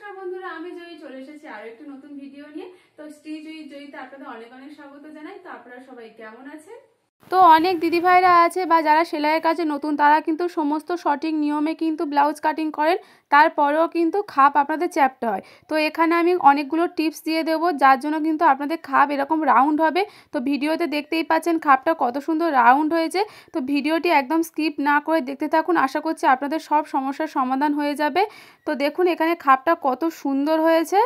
নমস্কার বন্ধুরা, আমি জয়ী চলে এসেছি আরো একটি নতুন ভিডিও নিয়ে। তো শ্রী জয়ীতে আপনাদের অনেক অনেক স্বাগত জানাই। তো আপনারা সবাই কেমন আছেন? তো অনেক দিদিভাইরা আছে বা যারা সেলাইয়ের কাজে নতুন, তারা কিন্তু সমস্ত সঠিক নিয়মে কিন্তু ব্লাউজ কাটিং করেন, তারপরেও কিন্তু খাপ আপনাদের চ্যাপ্টা হয়। তো এখানে আমি অনেকগুলো টিপস দিয়ে দেবো, যার জন্য কিন্তু আপনাদের খাপ এরকম রাউন্ড হবে। তো ভিডিওতে দেখতেই পাচ্ছেন খাপটা কত সুন্দর রাউন্ড হয়েছে। তো ভিডিওটি একদম স্কিপ না করে দেখতে থাকুন, আশা করছি আপনাদের সব সমস্যার সমাধান হয়ে যাবে। তো দেখুন এখানে খাপটা কত সুন্দর হয়েছে।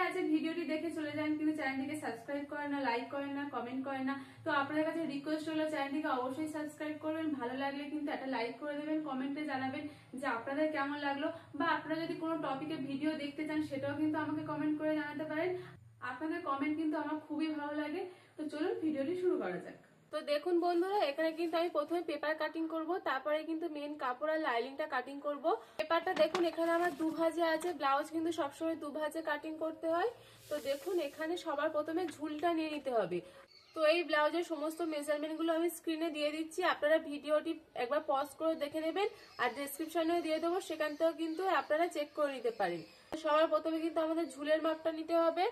আছে ভিডিওটি দেখে চলে যান, কিন্তু চ্যানেলটিকে সাবস্ক্রাইব করেন না, লাইক করেন না, কমেন্ট করেন না। তো আপনাদের কাছে রিকোয়েস্ট হলো চ্যানেলটিকে অবশ্যই সাবস্ক্রাইব করবেন, ভালো লাগলে কিন্তু একটা লাইক করে দেবেন, কমেন্টে জানাবেন যে আপনাদের কেমন লাগলো, বা আপনারা যদি কোনো টপিকে ভিডিও দেখতে চান সেটাও কিন্তু আমাকে কমেন্ট করে জানাতে পারেন। আপনাদের কমেন্ট কিন্তু আমার খুবই ভালো লাগে। তো চলুন ভিডিওটি শুরু করা যাক। তো দেখুন বন্ধুরা, এখানে কিন্তু আমি প্রথমে পেপার কাটিং করব, তারপরে কিন্তু মেন কাপড় আর লাইনিংটা কাটিং করব। পেপারটা দেখুন এখানে আমার দু ভাঁজে আছে, ব্লাউজ কিন্তু সবসময় দু ভাঁজে কাটিং করতে হয়। তো দেখুন এখানে সবার প্রথমে ঝুলটা নিয়ে নিতে হবে। তো এই ব্লাউজের সমস্ত মেজারমেন্টগুলো আমি স্ক্রিনে দিয়ে দিচ্ছি, আপনারা ভিডিওটি একবার পজ করে দেখে নেবেন, আর ডেসক্রিপশনেও দিয়ে দেবো, সেখান থেকেও কিন্তু আপনারা চেক করে নিতে পারেন। সবার প্রথমে কিন্তু আমাদের ঝুলের মাপটা নিতে হবে।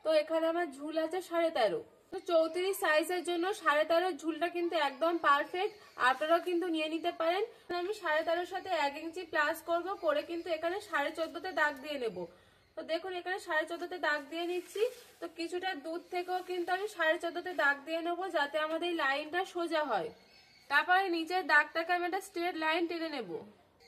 তো এখানে আমার ঝুল আছে 13.5। তো 34 সাইজের জন্য 13.5 ঝুলটা কিন্তু একদম পারফেক্ট, আপনারাও কিন্তু নিয়ে নিতে পারেন। আমি 13.5 সাথে 1 ইঞ্চি প্লাস করব, করে কিন্তু এখানে 14.5-তে দাগ দিয়ে নেব। তো দেখুন এখানে 14.5-তে দাগ দিয়ে নিচ্ছি। তো কিছুটা দূর থেকেও কিন্তু আমি 14.5-তে দাগ দিয়ে নেবো, যাতে আমাদের এই লাইনটা সোজা হয়। তারপরে নিচের দাগটাকে আমি একটা স্ট্রেট লাইন টেনে নেব।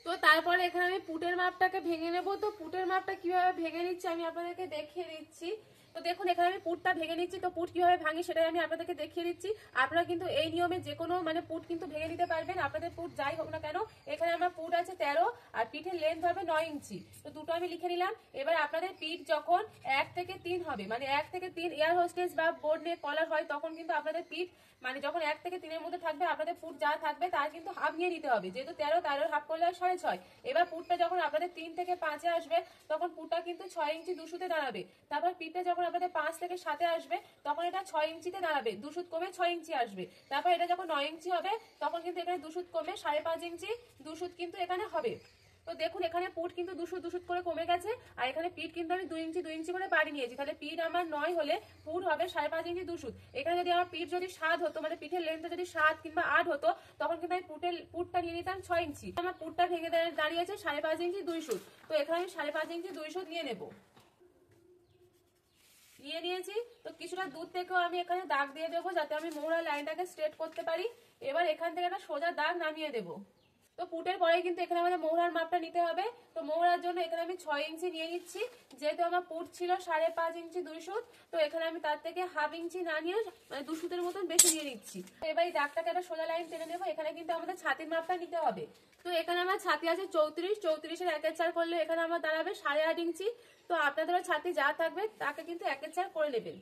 তো তারপরে এখানে আমি পুটের মাপটাকে ভেঙে নেব। তো পুটের মাপটা কিভাবে ভেঙে নিচ্ছি আমি আপনাদেরকে দেখিয়ে দিচ্ছি। তো দেখুন এখানে আমি পুটটা ভেঙে নিচ্ছি। তো পুট কিভাবে ভাঙি সেটাই আমি আপনাদেরকে দেখিয়ে দিচ্ছি। আপনারা কিন্তু এই নিয়মে যে কোনো পুট কিন্তু ভেঙে নিতে পারবেন, আপনাদের পুট যাই হোক না কেন। এখানে আমার পুট আছে 13 আর পিঠের লেন্থ হবে 9 ইঞ্চি। তো দুটো আমি লিখে নিলাম। এবার আপনাদের পিঠ যখন 1 থেকে 3 হবে, 1 থেকে 3 এয়ার হোস্টেস বা বোর্ড নিয়ে কলার হয়, তখন কিন্তু আপনাদের পিঠ যখন 1 থেকে 3-এর মধ্যে থাকবে, আপনাদের পুট যা থাকবে তার কিন্তু হাফ নিয়ে নিতে হবে। যেহেতু 13 হাফ করলে 6.5। এবার পুটটা যখন আপনাদের 3 থেকে 5-এ আসবে, তখন পুটটা কিন্তু 6 ইঞ্চি 2 সুতে দাঁড়াবে। তারপর পিঠটা যখন আপনাদের 5 থেকে 7-এ আসবে, তখন এটা 6 ইঞ্চিতে দাঁড়াবে, 2 সুত কমে 6 ইঞ্চি আসবে। তারপর এটা যখন 9 ইঞ্চি হবে, তখন কিন্তু এখানে 2 সুত কমে 5.5 ইঞ্চি 2 সুত কিন্তু এখানে হবে। তো দেখুন এখানে পুট কিন্তু 2 সুত করে কমে গেছে, আর এখানে পিঠ কিন্তু আমি 2 ইঞ্চি করে বাড়িয়ে নিয়েছি। তাহলে পিঠ আমার 9 হলে পুট হবে 5.5 ইঞ্চি 2 সুত। এখানে যদি আমার পিঠ যদি 7 হতো, পিঠের লেন্থ যদি 7 কিংবা 8 হতো, তখন কিন্তু আমি পুটটা নিয়ে নিতাম 6 ইঞ্চি। আমার পুটটা ভেঙে দাঁড়িয়েছে 5.5 ইঞ্চি 2 সুত। তো এখানে আমি 5.5 ইঞ্চি 2 সুত নিয়ে নেব। নিয়ে নিয়েছি। তো কিছুটা দূর থেকেও আমি এখানে দাগ দিয়ে দেবো, যাতে আমি মোহরা লাইনটাকে স্ট্রেট করতে পারি। এবার এখান থেকে একটা সোজা দাগ নামিয়ে দেবো। তো পুটের পরে কিন্তু এখানে আমাদের মোহরার মাপটা নিতে হবে। তো মোহরার জন্য এখানে আমি 6 ইঞ্চি নিয়ে নিচ্ছি। যেহেতু আমার পুট ছিল 5.5 ইঞ্চি 2 সুত, তো এখানে আমি তার থেকে হাফ ইঞ্চি না নিয়ে 2 সুতের মতন বেশি নিয়ে নিচ্ছি। এবার এই দাগটাকে একটা সোজা লাইন টেনে নেবো। এখানে কিন্তু আমাদের ছাতির মাপটা নিতে হবে। তো এখানে আমার ছাতি আছে 34-34-এর 1/4 করলে এখানে আমার দাঁড়াবে 8.5 ইঞ্চি। তো আপনাদেরও ছাতি যা থাকবে তাকে কিন্তু 1/4 করে নেবেন।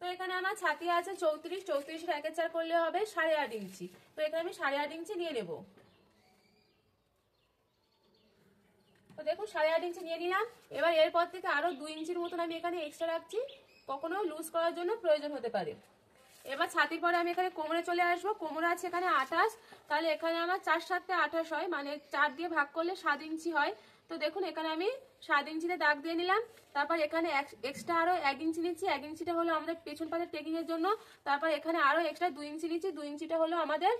তো এখানে আমার ছাতি আছে 34-34-এর 1/4 করলে হবে 8.5 ইঞ্চি। তো এখানে আমি 8.5 ইঞ্চি নিয়ে নেব। তো দেখুন 8.5 ইঞ্চি নিয়ে নিলাম। এবার এরপর থেকে আরো 2 ইঞ্চির মতন আমি এখানে এক্সট্রা রাখছি, কখনো লুজ করার জন্য প্রয়োজন হতে পারে। এবার ছাতির পরে আমি এখানে কোমরে চলে আসবো। কোমরে আছে এখানে 28, তাহলে এখানে আমার 4-7-এ 28 হয়, 4 দিয়ে ভাগ করলে 7 ইঞ্চি হয়। তো দেখুন এখানে আমি 7 ইঞ্চিতে দাগ দিয়ে নিলাম। তারপর এখানে এক্সট্রা আরো 1 ইঞ্চি নিচ্ছি। 1 ইঞ্চিটা হলো আমাদের পেছন পাতের টেকিং এর জন্য। তারপর এখানে আরো এক্সট্রা 2 ইঞ্চি নিচ্ছি। 2 ইঞ্চিটা হলো আমাদের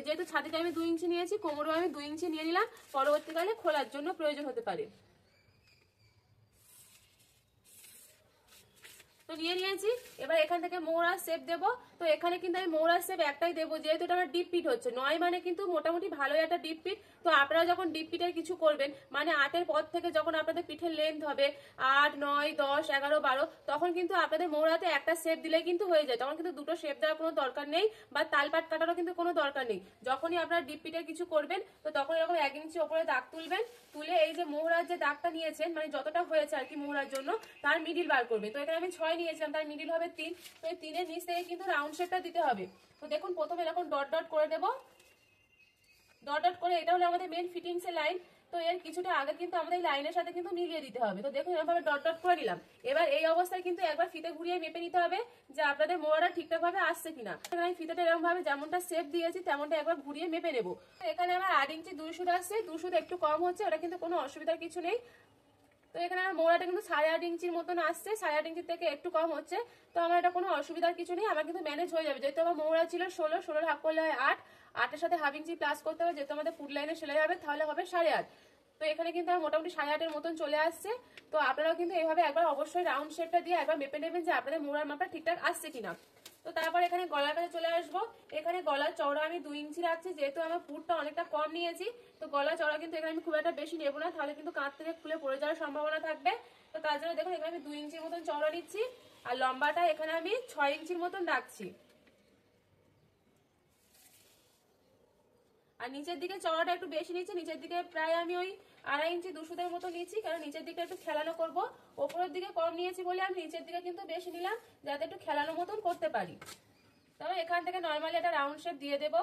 যেহেতু ছাতিটা আমি 2 ইঞ্চি নিয়েছি, কোমরেও আমি 2 ইঞ্চি নিয়ে নিলাম, পরবর্তীকালে খোলার জন্য প্রয়োজন হতে পারে। তো নিয়ে নিয়েছি। এবার এখান থেকে মোহরার শেপ দেব। তো এখানে কিন্তু আমি মোহরার শেপ একটাই দেবো, যেহেতু এটা আমার ডিপ পিট হচ্ছে। 9 কিন্তু মোটামুটি ভালোই একটা ডিপ পিট। তো আপনারা যখন ডিপ পিটের কিছু করবেন, 8-এর পর থেকে যখন আপনাদের পিঠের লেন্থ হবে 8, 9, 10, 11, 12, তখন কিন্তু আপনাদের মোহরাতে একটা শেপ দিলে কিন্তু হয়ে যায়। তখন কিন্তু দুটো শেপ দেওয়ার কোনো দরকার নেই, বা তালপাট কাটারও কিন্তু কোনো দরকার নেই। যখনই আপনারা ডিপ পিটের কিছু করবেন, তো তখন এরকম 1 ইঞ্চি ওপরে দাগ তুলবেন। তুলে এই যে মোহরার যে দাগটা নিয়েছেন, যতটা হয়েছে আর কি মোহরার জন্য, তার মিডিল বার করবে। তো এখানে আমি 6 নিয়েছিলাম, তার মিডিল হবে 3। তো এই 3-এর নিচ থেকে কিন্তু রাউন্ড শেপটা দিতে হবে। তো দেখুন প্রথমে এরকম ডট ডট করে দেব। ডট ডট করে এটা হলো আমাদের মেন ফিটিংস এর লাইন। তো এর কিছুটা আগে কিন্তু আমাদের এই লাইনের সাথে কিন্তু মিলিয়ে দিতে হবে। তো দেখুন এরকম ভাবে ডট ডট করে নিলাম। এবার এই অবস্থায় কিন্তু একবার ফিতে ঘুরিয়ে মেপে নিতে হবে যে আপনাদের মোহরাটা ঠিকঠাক ভাবে আসছে কিনা। আমি ফিতেটা এরকম ভাবে যেমনটা শেপ দিয়েছি তেমনটা একবার ঘুরিয়ে মেপে নেব। এখানে আমার 8 ইঞ্চি 2 সুত আসছে, 2 সুত একটু কম হচ্ছে, ওটা কিন্তু কোনো অসুবিধার কিছু নেই। তো তো এখানে আমার মোড়াটা কিন্তু 8.5 ইঞ্চির মতন আসছে, 8.5 ইঞ্চির থেকে একটু কম হচ্ছে। তো আমার এটা কোনো অসুবিধার কিছু নেই, আমার কিন্তু ম্যানেজ হয়ে যাবে। যেহেতু আমার মোড়া ছিল 16, 16 হাফ করলে হয় 8, 8-এর সাথে হাফ ইঞ্চি প্লাস করতে হবে, যেহেতু আমাদের ফুট লাইনে সেলাই হবে তাহলে হবে 8.5। তো এখানে কিন্তু আমার মোটামুটি 8.5-এর মতন চলে আসছে। তো আপনারাও কিন্তু এইভাবে একবার অবশ্যই রাউন্ড শেপটা দিয়ে একবার মেপে নেবেন যে আপনাদের মোড়ার মাপটা ঠিকঠাক আসছে কিনা। তো তারপর এখানে গলার কাছে চলে আসবো। এখানে গলার চওড়া আমি 2 ইঞ্চি রাখছি, যেহেতু আমার ফুটটা অনেকটা কম নিয়েছি। তো গলা চওড়া কিন্তু এখানে আমি খুব একটা বেশি নেবো না, তাহলে কিন্তু কাঁধ থেকে খুলে পড়ে যাওয়ার সম্ভাবনা থাকবে। তো তার জন্য দেখুন এখানে আমি 2 ইঞ্চির মতন চওড়া নিচ্ছি, আর লম্বাটা এখানে আমি 6 ইঞ্চির মতন রাখছি। আর নিচের দিকে চওড়াটা একটু বেশি নিচ্ছি, নিচের দিকে প্রায় আমি ওই 2.5 ইঞ্চি 200-এর মতো নিচ্ছি, কারণ নিচের দিকে একটু খেলানো করব। ওপরের দিকে কম নিয়েছি বলে আমি নিচের দিকে কিন্তু বেশি নিলাম, যাতে একটু খেলানো মতন করতে পারি। তবে এখান থেকে নর্মালি একটা রাউন্ড শেপ দিয়ে দেবো।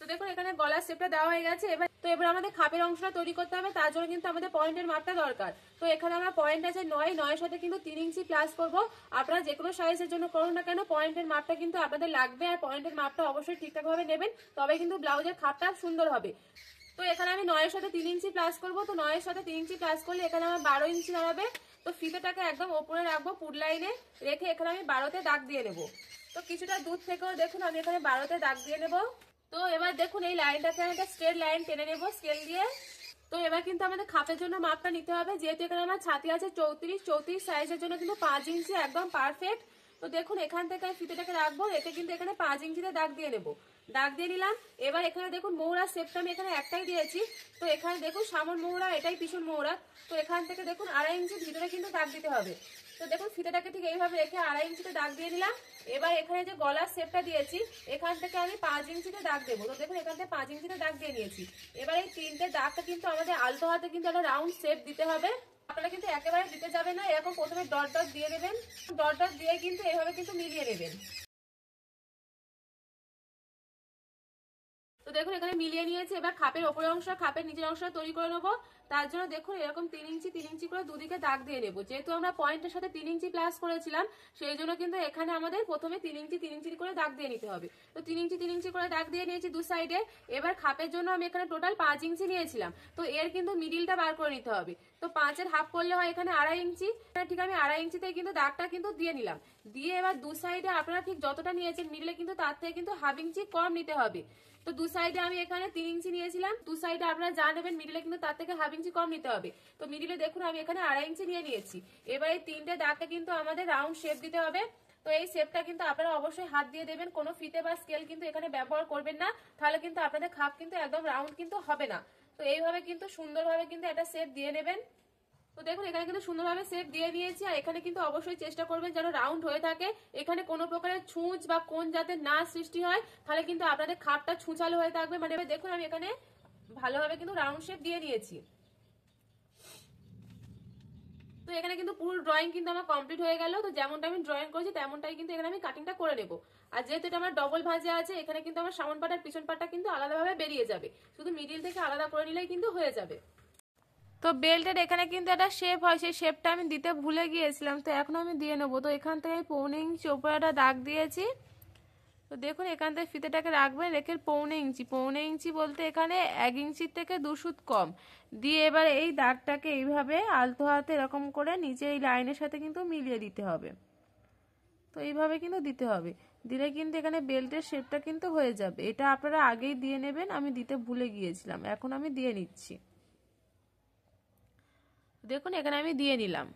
তো দেখুন এখানে গলার শেপটা দেওয়া হয়ে গেছে। এবার আমাদের খাপের অংশটা তৈরি করতে হবে, তার জন্য কিন্তু আমাদের পয়েন্টের মাপটা দরকার। তো এখানে আমার পয়েন্ট আছে 9, 9-এর সাথে কিন্তু 3 ইঞ্চি প্লাস করব। আপনারা যে কোনো সাইজের জন্য করুন না কেন, পয়েন্টের মাপটা কিন্তু আপনাদের লাগবে, আর পয়েন্টের মাপটা অবশ্যই ঠিকঠাক ভাবে নেবেন, তবে কিন্তু ব্লাউজের খাপটা সুন্দর হবে। তো এখানে আমি 9-এর সাথে 3 ইঞ্চি প্লাস করব। তো 9-এর সাথে 3 ইঞ্চি প্লাস করলে এখানে আমার 12 ইঞ্চি দাঁড়াবে। তো ফিতেটাকে একদম ওপরে রাখবো পুট লাইনে রেখে, এখানে আমি 12-তে দাগ দিয়ে নেবো। তো কিছুটা দূর থেকেও দেখুন আমি এখানে 12-তে দাগ দিয়ে নেবো। তো এবার দেখুন এই লাইনটাকে আমি একটা স্ট্রেট লাইন টেনে নেবো স্কেল দিয়ে। তো এবার কিন্তু আমাদের খাপের জন্য মাপটা নিতে হবে, যেহেতু এখানে আমার ছাতি আছে 34 সাইজের জন্য কিন্তু 5 ইঞ্চি একদম পারফেক্ট। তো দেখুন এখান থেকে আমি ফিতেটাকে রাখবো, রেখে কিন্তু এখানে 5 ইঞ্চিতে দাগ দিয়ে নেবো। দাগ দিয়ে নিলাম। এবার এখানে দেখুন মৌরার শেপটা আমি এখানে একটাই দিয়েছি। তো এখানে দেখুন সামন মৌরা, এটাই পিছন মৌরা। তো এখান থেকে দেখুন 2.5 ইঞ্চি ভিতরে কিন্তু দাগ দিতে হবে। তো দেখুন ফিতেটাকে ঠিক এইভাবে রেখে 2.5 ইঞ্চিতে দাগ দিয়ে দিলাম। এবার এখানে যে গলার শেপটা দিয়েছি এখান থেকে আমি 5 ইঞ্চিতে দাগ দেবো। তো দেখুন এখান থেকে 5 ইঞ্চিতে দাগ দিয়ে নিয়েছি। এবার এই 3টে দাগটা কিন্তু আমাদের আলতো হাতে কিন্তু একটা রাউন্ড শেপ দিতে হবে। আপনারা কিন্তু একেবারে দিতে যাবেন না, এরকম প্রথমে ডট ডট দিয়ে দেবেন, ডট ডট দিয়ে কিন্তু এইভাবে কিন্তু মিলিয়ে নেবেন। তো দেখুন এখানে মিলিয়ে নিয়েছি। এবার খাপের ওপরের অংশ খাপের নিচের অংশটা তৈরি করে নেবো। তার জন্য দেখুন এরকম 3 ইঞ্চি 3 ইঞ্চি করে দুদিকে দাগ দিয়ে নেবো। যেহেতু আমরা পয়েন্টের সাথে 3 ইঞ্চি প্লাস করেছিলাম, সেই জন্য কিন্তু এখানে আমাদের প্রথমে 3 ইঞ্চি 3 ইঞ্চি করে দাগ দিয়ে নিতে হবে। তো 3 ইঞ্চি 3 ইঞ্চি করে দাগ দিয়ে নিয়েছি দু সাইডে। এবার খাপের জন্য আমি এখানে টোটাল 5 ইঞ্চি নিয়েছিলাম, তো এর কিন্তু মিডিলটা বার করে নিতে হবে। তো 5-এর হাফ করলে হয় এখানে 2.5 ইঞ্চি। ঠিক আমি 2.5 ইঞ্চিতে কিন্তু দাগটা কিন্তু দিয়ে নিলাম। দিয়ে এবার দু সাইডে আপনারা ঠিক যতটা নিয়েছেন মিডিলে কিন্তু তার থেকে কিন্তু হাফ ইঞ্চি কম নিতে হবে। তো দু সাইডে আমি এখানে 3 ইঞ্চি নিয়েছিলাম, দু সাইডে আপনারা যা নেবেন মিডিলে কিন্তু তার থেকে হাফ ইঞ্চি কম নিতে হবে। তো মিডিলে দেখুন আমি এখানে 2.5 ইঞ্চি নিয়ে নিয়েছি। এবার এই 3টে দাগকে কিন্তু আমাদের রাউন্ড শেপ দিতে হবে। তো এই শেপটা কিন্তু আপনারা অবশ্যই হাত দিয়ে দেবেন, কোনো ফিতে বা স্কেল কিন্তু এখানে ব্যবহার করবেন না, তাহলে কিন্তু আপনাদের খাপ কিন্তু একদম রাউন্ড কিন্তু হবে না। তো এইভাবে কিন্তু সুন্দরভাবে কিন্তু একটা শেপ দিয়ে নেবেন। তো দেখুন এখানে কিন্তু সুন্দরভাবে শেপ দিয়ে নিয়েছি, আর এখানে কিন্তু অবশ্যই চেষ্টা করবেন যেন রাউন্ড হয়ে থাকে। এখানে কোনো প্রকারের ছুঁচ বা কোণ যাতে না সৃষ্টি হয়, তাহলে কিন্তু আপনাদের খাপটা ছুঁচালো হয়ে থাকবে। মানে দেখুন আমি এখানে ভালোভাবে কিন্তু রাউন্ড শেপ দিয়ে নিয়েছি। তো এখানে কিন্তু পুরো ড্রয়িং কিন্তু আমার কমপ্লিট হয়ে গেল। তো যেমনটা আমি ড্রয়িং করেছি তেমনটাই কিন্তু এখানে আমি কাটিংটা করে নেবো। আর যেহেতু এটা আমার ডবল ভাঁজে আছে, এখানে কিন্তু আমার সামন পাট আর পিছন পাটটা কিন্তু আলাদাভাবে বেরিয়ে যাবে, শুধু মিডিল থেকে আলাদা করে নিলেই কিন্তু হয়ে যাবে। তো বেল্টের এখানে কিন্তু একটা শেপ হয়, সেই শেপটা আমি দিতে ভুলে গিয়েছিলাম, তো এখন আমি দিয়ে নেবো। তো এখান থেকে আমি 1.25 ইঞ্চি ওপরে একটা দাগ দিয়েছি। তো দেখুন এখান থেকে ফিতেটাকে রাখবেন, রেখে 1.25 ইঞ্চি, 1.25 ইঞ্চি বলতে এখানে 1 ইঞ্চির থেকে 2 সুত কম দিয়ে এবার এই দাগটাকে এইভাবে আলতো হাতে এরকম করে নিচে এই লাইনের সাথে কিন্তু মিলিয়ে দিতে হবে। তো এইভাবে কিন্তু দিতে হবে, দিলে কিন্তু এখানে বেল্টের শেপটা কিন্তু হয়ে যাবে। এটা আপনারা আগেই দিয়ে নেবেন, আমি দিতে ভুলে গিয়েছিলাম, এখন আমি দিয়ে নিচ্ছি। দেখুন এখানে আমি দিয়ে নিলাম।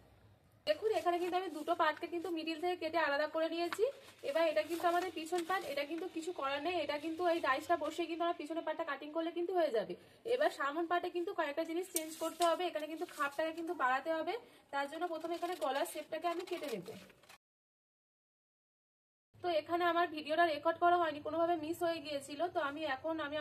দেখুন এখানে কিন্তু আমি দুটো পার্টকে কিন্তু মিডিল থেকে কেটে আলাদা করে নিয়েছি। এবার এটা কিন্তু আমাদের পিছন পার্ট, এটা কিন্তু কিছু করার নেই, এটা কিন্তু এই ডাইসটা বসে কিন্তু আমার পিছনের পার্টটা কাটিং করলে কিন্তু হয়ে যাবে। এবার সামন পার্টে কিন্তু কয়েকটা জিনিস চেঞ্জ করতে হবে, এখানে কিন্তু খাপটাকে কিন্তু বাড়াতে হবে। তার জন্য প্রথমে এখানে গলার শেপটাকে আমি কেটে নেব। তো এখানে আমার ভিডিওটা রেকর্ড করা হয়নি, কোনোভাবে মিস হয়ে গিয়েছিল। তো আমি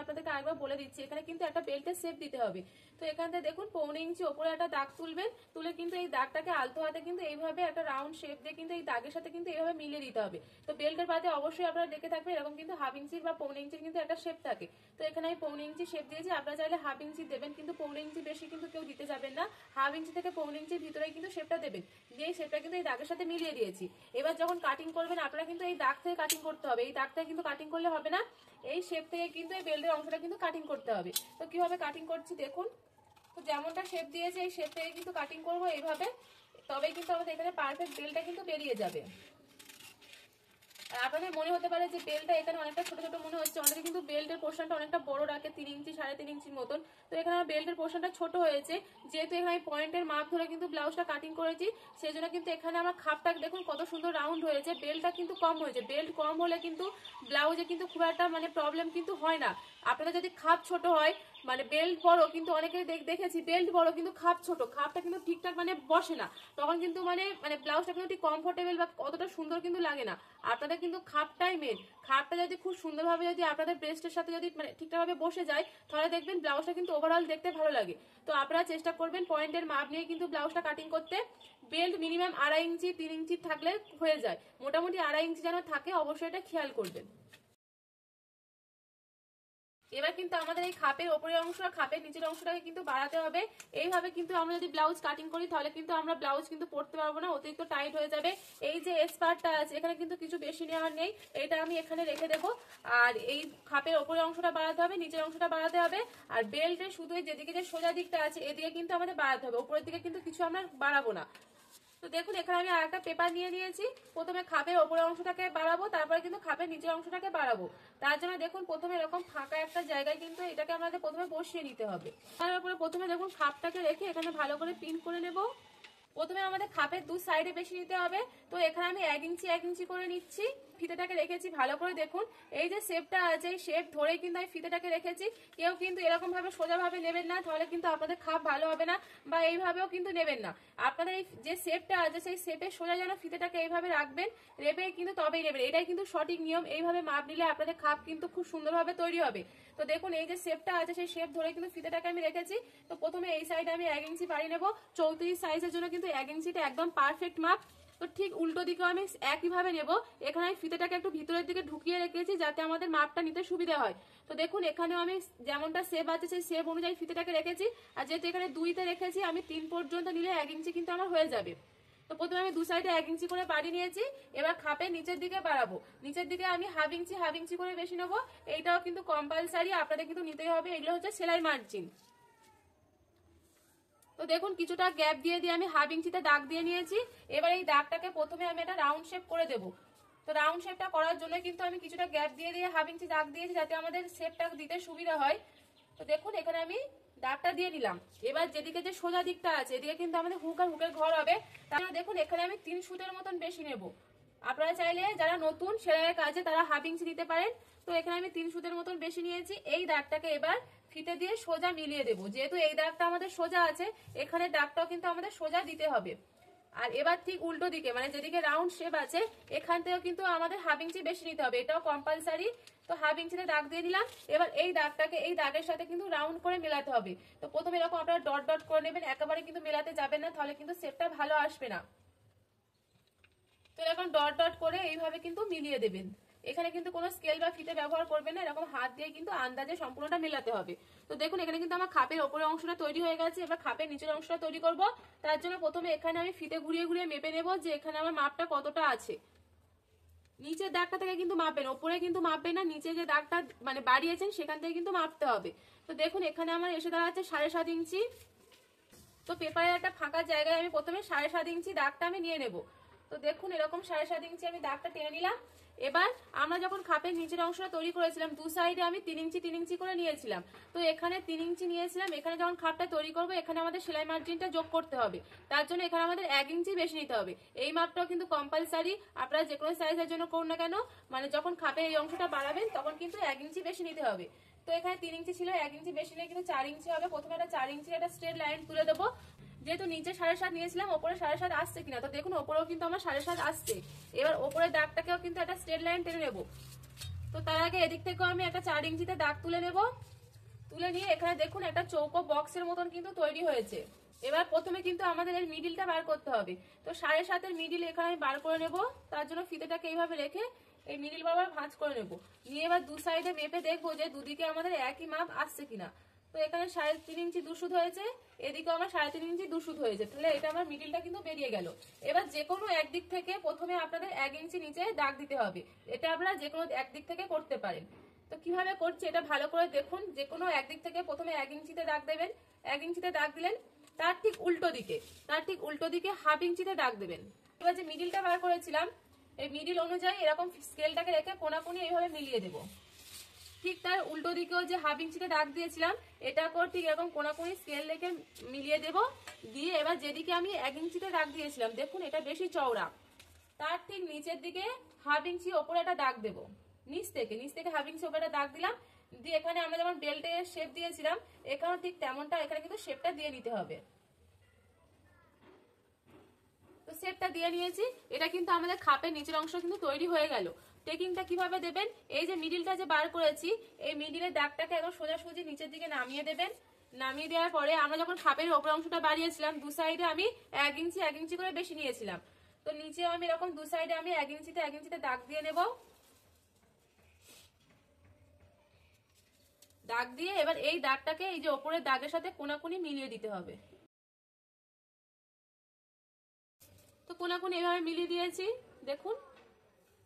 আপনাদেরকে আরেকবার বলে দিচ্ছি, এখানে কিন্তু একটা বেল্টের শেপ দিতে হবে। তো এখান থেকে দেখুন 1.25 ইঞ্চি ওপরে একটা দাগ তুলবেন, তুলে কিন্তু এই দাগটাকে আলতো হাতে কিন্তু এইভাবে একটা রাউন্ড শেপ দিয়ে কিন্তু এই দাগের সাথে কিন্তু এইভাবে মিলিয়ে দিতে হবে। তো বেল্টের পাতে অবশ্যই আপনারা দেখে থাকবেন এরকম কিন্তু হাফ ইঞ্চির বা 1.25 ইঞ্চির কিন্তু একটা শেপ থাকে। তো এখানে আমি 1.25 ইঞ্চি শেপ দিয়েছি, আপনারা চাইলে হাফ ইঞ্চি দেবেন, কিন্তু 1.25 ইঞ্চি বেশি কিন্তু কেউ দিতে যাবেন না। হাফ ইঞ্চি থেকে 1.25 ইঞ্চির ভিতরে কিন্তু শেপটা দেবেন, দিয়ে এই শেপটা কিন্তু এই দাগের সাথে মিলিয়ে দিয়েছি। এবার যখন কাটিং করবেন আপনারা কিন্তু এই দাগ থেকে কাটিং করতে হবে, এই দাগ থেকে কিন্তু কাটিং করলে হবে না, এই শেপ থেকে কিন্তু এই বেল্টের অংশটা কিন্তু কাটিং করতে হবে। তো কিভাবে কাটিং করছি দেখুন। তো যেমনটা শেপ দিয়েছে এই শেপ থেকে কিন্তু কাটিং করবো এইভাবে, তবে কিন্তু আমাদের এখানে পারফেক্ট বেলটা কিন্তু বেরিয়ে যাবে। আর আপনাদের মনে হতে পারে যে বেলটা এখানে অনেকটা ছোট ছোট মনে হচ্ছে, অনেকে কিন্তু বেল্টের পোর্শনটা অনেকটা বড় রাখে, 3 ইঞ্চি 3.5 ইঞ্চির মতন। তো এখানে আমার বেল্টের পোর্শনটা ছোট হয়েছে, যেহেতু এখানে আমি পয়েন্টের মাপ ধরে কিন্তু ব্লাউজটা কাটিং করেছি, সেই জন্য কিন্তু এখানে আমার খাপটা দেখুন কত সুন্দর রাউন্ড হয়েছে। বেল্টটা কিন্তু কম হয়েছে, বেল্ট কম হলে কিন্তু ব্লাউজে কিন্তু খুব একটা মানে প্রবলেম কিন্তু হয় না। আপনাদের যদি খাপ ছোট হয়, মানে বেল্ট বড়, কিন্তু অনেকেই দেখেছি বেল্ট বড় কিন্তু খাপ ছোট, খাপটা কিন্তু ঠিকঠাক মানে বসে না, তখন কিন্তু মানে মানে ব্লাউজটা কিন্তু ঠিক কমফোর্টেবল বা অতটা সুন্দর কিন্তু লাগে না। আপনাদের কিন্তু খাপটাই মেন, খাপটা যদি খুব সুন্দরভাবে যদি আপনাদের ব্রেস্টের সাথে যদি মানে ঠিকঠাকভাবে বসে যায়, তাহলে দেখবেন ব্লাউজটা কিন্তু ওভারঅল দেখতে ভালো লাগে। তো আপনারা চেষ্টা করবেন পয়েন্টের মাপ নিয়ে কিন্তু ব্লাউজটা কাটিং করতে। বেল্ট মিনিমাম 2.5 ইঞ্চি 3 ইঞ্চি থাকলে হয়ে যায়, মোটামুটি 2.5 ইঞ্চি যেন থাকে, অবশ্যই এটা খেয়াল করবেন। এবার কিন্তু আমাদের এই খাপের ওপরের অংশ আর খাপের নিচের অংশটাকে কিন্তু বাড়াতে হবে। এইভাবে কিন্তু আমরা যদি ব্লাউজ কাটিং করি তাহলে কিন্তু আমরা ব্লাউজ কিন্তু পরতে পারবো না, অতিরিক্ত টাইট হয়ে যাবে। এই যে এস পার্টটা আছে এখানে কিন্তু কিছু বেশি নেওয়ার নেই, এটা আমি এখানে রেখে দেবো। আর এই খাপের ওপরের অংশটা বাড়াতে হবে, নিচের অংশটা বাড়াতে হবে। আর বেল্টের শুধু যেদিকে যে সোজা দিকটা আছে এদিকে কিন্তু আমাদের বাড়াতে হবে, উপরের দিকে কিন্তু কিছু আমরা বাড়াবো না। তো দেখুন এখানে আমি আরেকটা পেপার নিয়ে নিয়েছি, প্রথমে খাপের ওপরের অংশটাকে বাড়াবো, তারপরে কিন্তু খাপের নিচের অংশটাকে বাড়াবো। তার জন্য দেখুন প্রথমে এরকম ফাঁকা একটা জায়গায় কিন্তু এটাকে আমাদের প্রথমে বসিয়ে নিতে হবে। তারপরে প্রথমে দেখুন খাপটাকে রেখে এখানে ভালো করে পিন করে নেব। প্রথমে আমাদের খাপের দু সাইডে বেশি নিতে হবে, তো এখানে আমি 1 ইঞ্চি 1 ইঞ্চি করে নিচ্ছি। ফিতেটাকে রেখেছি ভালো করে, দেখুন এই যে শেপটা আছে এই শেপ ধরেই কিন্তু আমি ফিতেটাকে রেখেছি। কেউ কিন্তু এরকম ভাবে সোজা ভাবে নেবেন না, তাহলে কিন্তু আপনাদের খাপ ভালো হবে না, বা এইভাবেও কিন্তু নেবেন না। আপনাদের এই যে শেপটা আছে সেই শেপের সোজা যেন ফিতেটাকে এইভাবে রাখবেন, রেখে কিন্তু তবেই নেবেন, এটাই কিন্তু সঠিক নিয়ম। এইভাবে মাপ নিলে আপনাদের খাপ কিন্তু খুব সুন্দরভাবে তৈরি হবে। তো দেখুন এই যে শেপটা আছে সেই শেপ ধরে কিন্তু ফিতেটাকে আমি রেখেছি। তো প্রথমে এই সাইডে আমি 1 ইঞ্চি বাড়িয়ে নেব, 34 সাইজের জন্য কিন্তু 1 ইঞ্চিটা একদম পারফেক্ট মাপ। তো ঠিক উল্টো দিকেও আমি একইভাবে নেব। এখানে আমি ফিতেটাকে একটু ভিতরের দিকে ঢুকিয়ে রেখেছি যাতে আমাদের মাপটা নিতে সুবিধা হয়। তো দেখুন এখানেও আমি যেমনটা শেপ আছে সেই শেপ অনুযায়ী ফিতেটাকে রেখেছি। আর যেহেতু এখানে 2তে রেখেছি, আমি 3 পর্যন্ত নিলে 1 ইঞ্চি কিন্তু আমার হয়ে যাবে। তো প্রথমে আমি দু সাইডে 1 ইঞ্চি করে বাড়িয়ে নিয়েছি, এবার খাপের নিচের দিকে বাড়াবো। নিচের দিকে আমি হাফ ইঞ্চি করে বেশি নেবো, এইটাও কিন্তু কম্পালসারি, আপনাদের কিন্তু নিতেই হবে। এগুলো হচ্ছে সেলাই মার্জিন। তো দেখুন কিছুটা গ্যাপ দিয়ে দিয়ে আমি হাফ ইঞ্চিতে দাগ দিয়ে নিয়েছি। এবার এই দাগটাকে প্রথমে আমি একটা রাউন্ড শেপ করে দেবো। তো রাউন্ড শেপটা করার জন্য কিন্তু আমি কিছুটা গ্যাপ দিয়ে দিয়ে হাফ ইঞ্চি দাগ দিয়েছি, যাতে আমাদের শেপটা দিতে সুবিধা হয়। তো দেখুন এখানে আমি দাগটা দিয়ে নিলাম। এবার যেদিকে যে সোজা দিকটা আছে এদিকে কিন্তু আমাদের হুক আর হুকের ঘর হবে। তাহলে দেখুন এখানে আমি 3 সুতের মতন বেশি নেব। আপনারা চাইলে যারা নতুন সেলাইয়ের কাজে তারা হাফ ইঞ্চি দিতে পারেন। তো এখানে আমি 3 সুতের মতন বেশি নিয়েছি। এই দাগটাকে এবার ফিতে দিয়ে সোজা মিলিয়ে দেবো, যেহেতু এই দাগটা আমাদের সোজা আছে এখানে দাগটাও কিন্তু আমাদের সোজা দিতে হবে। আর এবার ঠিক উল্টো দিকে মানে যেদিকে রাউন্ড শেপ আছে এখান থেকেও কিন্তু আমাদের হাফ ইঞ্চি বেশি নিতে হবে, এটাও কম্পালসারি। তো হাফ ইঞ্চিতে দাগ দিয়ে দিলাম। এবার এই দাগটাকে এই দাগের সাথে কিন্তু রাউন্ড করে মেলাতে হবে। তো প্রথমে এরকম আপনারা ডট ডট করে নেবেন, একেবারে কিন্তু মেলাতে যাবেন না, তাহলে কিন্তু শেপটা ভালো আসবে না। তো এরকম ডট ডট করে এইভাবে কিন্তু মিলিয়ে দেবেন। এখানে কিন্তু কোনো স্কেল বা ফিতে ব্যবহার করবেন না, এরকম হাত দিয়ে কিন্তু আন্দাজে সম্পূর্ণটা মেলাতে হবে। তো দেখুন এখানে কিন্তু আমার খাপের ওপরের অংশটা তৈরি হয়ে গেছে, এবার খাপের নিচের অংশটা তৈরি করব। তার জন্য প্রথমে এখানে আমি ফিতে ঘুরিয়ে ঘুরিয়ে মেপে নেব যে এখানে আমার মাপটা কতটা আছে। নিচের দাগটা থেকে কিন্তু মাপবেন, ওপরে কিন্তু মাপবেন না, নিচে যে দাগটা মানে বাড়িয়েছেন সেখান থেকে কিন্তু মাপতে হবে। তো দেখুন এখানে আমার এসে দাঁড়াচ্ছে 7.5 ইঞ্চি। তো পেপারের একটা ফাঁকা জায়গায় আমি প্রথমে 7.5 ইঞ্চি দাগটা আমি নিয়ে নেব। তো দেখুন এরকম 7.5 ইঞ্চি আমি দাগটা টেনে নিলাম। এবার আমরা যখন খাপের নিচের অংশটা তৈরি করেছিলাম দু সাইডে আমি 3 ইঞ্চি করে নিয়েছিলাম। তো এখানে 3 ইঞ্চি নিয়েছিলাম, এখানে যখন খাপটা তৈরি করবো এখানে আমাদের সেলাই মার্জিনটা যোগ করতে হবে। তার জন্য এখানে আমাদের 1 ইঞ্চি বেশি নিতে হবে। এই মাপটাও কিন্তু কম্পালসারি, আপনারা যে কোনো সাইজের জন্য করুন না কেন, মানে যখন খাপের এই অংশটা বাড়াবেন তখন কিন্তু 1 ইঞ্চি বেশি নিতে হবে। তো এখানে 3 ইঞ্চি ছিল, 1 ইঞ্চি বেশি নিয়ে কিন্তু 4 ইঞ্চি হবে। প্রথমে একটা 4 ইঞ্চি একটা স্ট্রেট লাইন তুলে দেবো। যেহেতু নিচে 7.5 নিয়েছিলাম, ওপরে 7.5 আসছে কিনা, তো দেখুন ওপরেও কিন্তু আমার 7.5 আসছে। এবার ওপরের দাগটাকেও কিন্তু একটা স্ট্রেট লাইন টেনে নেব। তো তার আগে এদিক থেকেও আমি একটা 4 ইঞ্চিতে দাগ তুলে নেব। তুলে নিয়ে এখানে দেখুন একটা চৌকো বক্সের মতন কিন্তু তৈরি হয়েছে। এবার প্রথমে কিন্তু আমাদের এর মিডিলটা বার করতে হবে। তো 7.5 মিডিল এখানে আমি বার করে নেব। তার জন্য ফিতেটাকে এইভাবে রেখে এই মিডিল বরাবর ভাঁজ করে নেব। নিয়ে এবার দু সাইডে মেপে দেখবো যে দুদিকে আমাদের একই মাপ আসছে কিনা। তো এখানে 3.5 ইঞ্চি 2 সুত হয়েছে, এদিকে আমার 3.5 ইঞ্চি 2 সুত হয়েছে, তাহলে এটা আমার মিডিলটা কিন্তু বেরিয়ে গেল। এবার যে কোনো একদিক থেকে প্রথমে আপনাদের 1 ইঞ্চি নিচে দাগ দিতে হবে। এটা আপনারা যে কোনো একদিক থেকে করতে পারেন। তো কিভাবে করছি এটা ভালো করে দেখুন। যে কোনো একদিক থেকে প্রথমে 1 ইঞ্চিতে দাগ দেবেন, 1 ইঞ্চিতে দাগ দিলেন, তার ঠিক উল্টো দিকে 1/2 ইঞ্চিতে দাগ দেবেন। এবার যে মিডিলটা বার করেছিলাম, এই মিডিল অনুযায়ী এরকম স্কেলটাকে রেখে কোনাকুনি এইভাবে মিলিয়ে দেবো। ঠিক তার উল্টো দিকেও যে 1/2 ইঞ্চিতে দাগ দিয়েছিলাম, এটাকেও ঠিক এরকম কোনাকুনি স্কেল রেখে মিলিয়ে দেব। দিয়ে এবার যেদিকে আমি 1 ইঞ্চিতে দাগ দিয়েছিলাম, দেখুন এটা বেশি চওড়া, তার ঠিক নিচের দিকে 1/2 ইঞ্চি ওপরে একটা দাগ দেব। নিচ থেকে 1/2 ইঞ্চি ওপরে দাগ দিলাম। দিয়ে এখানে আমরা যেমন বেল্টের শেপ দিয়েছিলাম, এখানেও ঠিক তেমনটা এখানে কিন্তু শেপটা দিয়ে নিতে হবে। তো শেপটা দিয়ে নিয়েছি। এটা কিন্তু আমাদের খাপের নিচের অংশ কিন্তু তৈরি হয়ে গেল। টেকিংটা কিভাবে দেবেন, এই যে মিডিলটা যে বার করেছি, এই মিডিলের দাগটাকে একদম সোজাসুজি নিচের দিকে নামিয়ে দেবেন। নামিয়ে দেওয়ার পরে আমরা যখন খাপের ওপর অংশটা বাড়িয়েছিলাম, দু সাইডে আমি 1 ইঞ্চি করে বেশি নিয়েছিলাম। তো নিচেও আমি এরকম দু সাইডে আমি 1 ইঞ্চিতে দাগ দিয়ে নেব। দাগ দিয়ে এবার এই দাগটাকে এই যে ওপরের দাগের সাথে কোনাকুনি মিলিয়ে দিতে হবে। তো কোনাকুনি এভাবে মিলিয়ে দিয়েছি, দেখুন।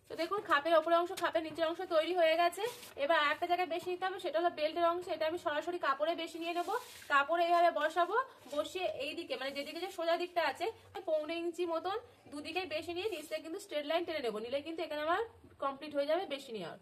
তো দেখুন খাপের ওপরের অংশ খাপের নিচের অংশ তৈরি হয়ে গেছে। এবার একটা জায়গায় বেশি নিতে হবে, সেটা হলো বেল্টের অংশ। এটা আমি সরাসরি কাপড়ে বেশি নিয়ে নেবো। কাপড়ে এইভাবে বসাবো, বসিয়ে এই দিকে মানে যেদিকে যে সোজা দিকটা আছে 1.5 ইঞ্চি মতন দুদিকে বেশি নিয়ে নিচে কিন্তু স্ট্রেট লাইন টেনে নেবো। নিলে কিন্তু এখানে আমার কমপ্লিট হয়ে যাবে বেশি নেওয়ার।